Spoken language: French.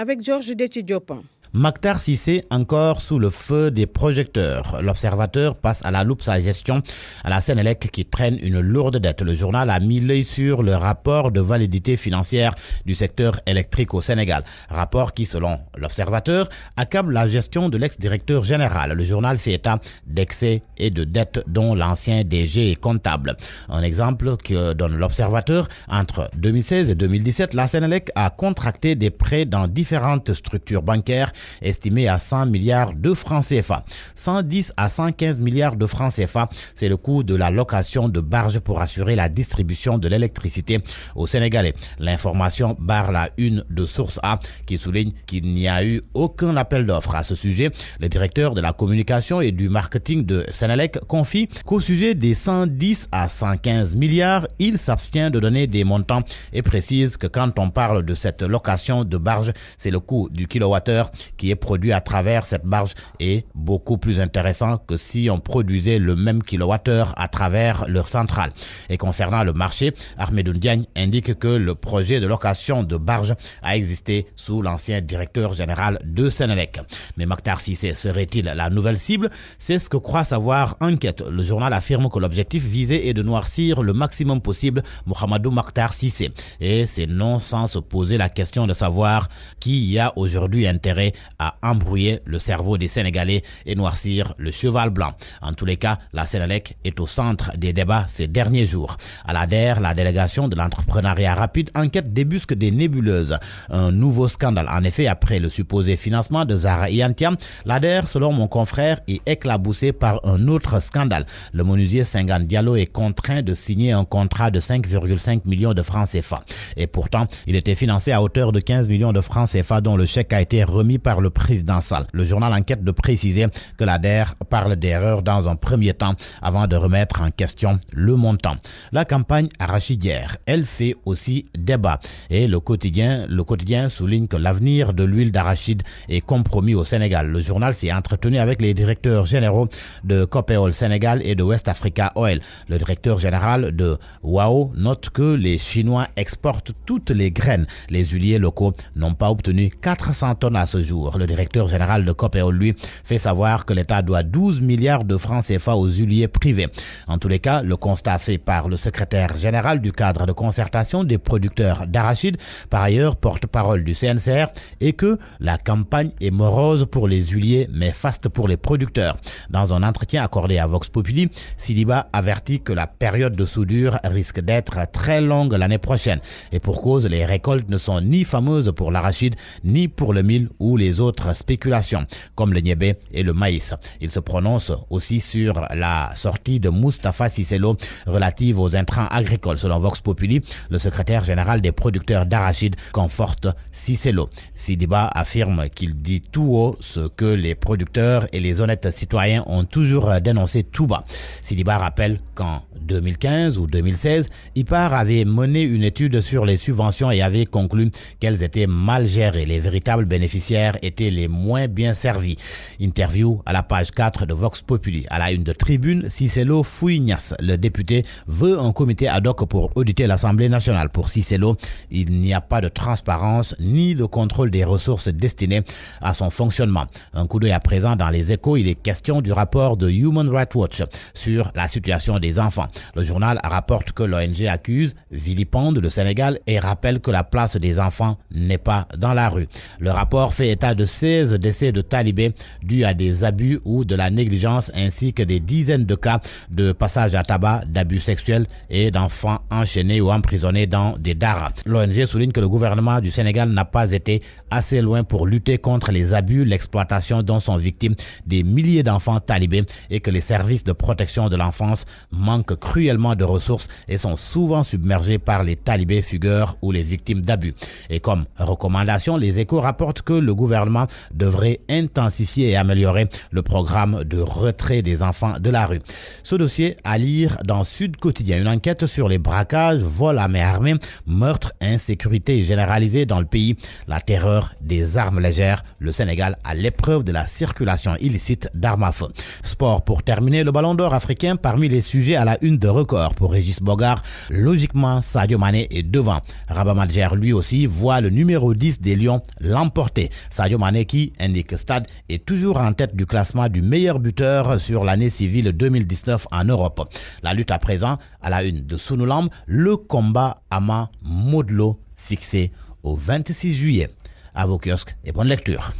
avec Georges Déthié-Diop. Mactar Cissé encore sous le feu des projecteurs. L'observateur passe à la loupe sa gestion à la Sénélec qui traîne une lourde dette. Le journal a mis l'œil sur le rapport de validité financière du secteur électrique au Sénégal. Rapport qui, selon l'observateur, accable la gestion de l'ex-directeur général. Le journal fait état d'excès et de dettes dont l'ancien DG est comptable. Un exemple que donne l'observateur, entre 2016 et 2017, la Sénélec a contracté des prêts dans différentes structures bancaires estimé à 100 milliards de francs CFA. 110 à 115 milliards de francs CFA, c'est le coût de la location de barges pour assurer la distribution de l'électricité aux Sénégalais. L'information barre la une de Source A qui souligne qu'il n'y a eu aucun appel d'offres. À ce sujet, le directeur de la communication et du marketing de Sénélec confie qu'au sujet des 110 à 115 milliards, il s'abstient de donner des montants et précise que quand on parle de cette location de barges, c'est le coût du kilowattheure qui est produit à travers cette barge est beaucoup plus intéressant que si on produisait le même kilowattheure à travers leur centrale. Et concernant le marché, Ahmedou Diagne indique que le projet de location de barge a existé sous l'ancien directeur général de Sénélec. Mais Mactar Cissé serait-il la nouvelle cible? C'est ce que croit savoir Enquête. Le journal affirme que l'objectif visé est de noircir le maximum possible Mohamedou Mactar Cissé. Et c'est non sans se poser la question de savoir qui y a aujourd'hui intérêt à embrouiller le cerveau des Sénégalais et noircir le cheval blanc. En tous les cas, la Sénélec est au centre des débats ces derniers jours. À l'ADER, la délégation de l'entrepreneuriat rapide, Enquête débusque des nébuleuses. Un nouveau scandale. En effet, après le supposé financement de Zahra Iyane, l'ADER, selon mon confrère, est éclaboussé par un autre scandale. Le menuisier Senghane Diallo est contraint de signer un contrat de 5,5 millions de francs CFA. Et pourtant, il était financé à hauteur de 15 millions de francs CFA dont le chèque a été remis par le président Sall. Le journal Enquête de préciser que l'ADER parle d'erreur dans un premier temps avant de remettre en question le montant. La campagne arachidière, elle fait aussi débat et le quotidien souligne que l'avenir de l'huile d'arachide est compromis au Sénégal. Le journal s'est entretenu avec les directeurs généraux de Copéol Sénégal et de West Africa Oil. Le directeur général de WAO note que les Chinois exportent toutes les graines. Les huiliers locaux n'ont pas obtenu 400 tonnes à ce jour. Le directeur général de Copéol, lui, fait savoir que l'État doit 12 milliards de francs CFA aux huiliers privés. En tous les cas, le constat fait par le secrétaire général du cadre de concertation des producteurs d'arachide, par ailleurs porte-parole du CNCR, est que la campagne est morose pour les huiliers mais faste pour les producteurs. Dans un entretien accordé à Vox Populi, Sidiba avertit que la période de soudure risque d'être très longue l'année prochaine. Et pour cause, les récoltes ne sont ni fameuses pour l'arachide, ni pour le mil ou les autres spéculations, comme le niébé et le maïs. Il se prononce aussi sur la sortie de Moustapha Cissé Lo relative aux intrants agricoles. Selon Vox Populi, le secrétaire général des producteurs d'arachide conforte Cissé Lo. Sidiba affirme qu'il dit tout haut ce que les producteurs et les honnêtes citoyens ont toujours dénoncé tout bas. Sidiba rappelle qu'en 2015 ou 2016, IPAR avait mené une étude sur les subventions et avait conclu qu'elles étaient mal gérées. Les véritables bénéficiaires étaient les moins bien servis. Interview à la page 4 de Vox Populi. À la une de Tribune, Cissé Lo Fouignas, le député, veut un comité ad hoc pour auditer l'Assemblée nationale. Pour Cissé Lo, il n'y a pas de transparence ni de contrôle des ressources destinées à son fonctionnement. Un coup d'œil à présent dans les Échos, il est question du rapport de Human Rights Watch sur la situation des enfants. Le journal rapporte que l'ONG accuse, vilipende le Sénégal et rappelle que la place des enfants n'est pas dans la rue. Le rapport fait état de 16 décès de talibés dus à des abus ou de la négligence ainsi que des dizaines de cas de passage à tabac, d'abus sexuels et d'enfants enchaînés ou emprisonnés dans des daras. L'ONG souligne que le gouvernement du Sénégal n'a pas été assez loin pour lutter contre les abus, l'exploitation dont sont victimes des milliers d'enfants talibés et que les services de protection de l'enfance manquent cruellement de ressources et sont souvent submergés par les talibés fugueurs ou les victimes d'abus. Et comme recommandation, les Échos rapportent que le gouvernement gouvernement devrait intensifier et améliorer le programme de retrait des enfants de la rue. Ce dossier à lire dans Sud Quotidien. Une enquête sur les braquages, vols à main armée, meurtres, insécurité généralisée dans le pays, la terreur des armes légères, le Sénégal à l'épreuve de la circulation illicite d'armes à feu. Sport pour terminer, le ballon d'or africain parmi les sujets à la une de Record pour Régis Bogart. Logiquement, Sadio Mané est devant. Rabat Madjer lui aussi voit le numéro 10 des Lions l'emporter. Sadio Mané qui, indique Stade, est toujours en tête du classement du meilleur buteur sur l'année civile 2019 en Europe. La lutte à présent à la une de Sunulam, le combat Ama Modlo fixé au 26 juillet. À vos kiosques et bonne lecture.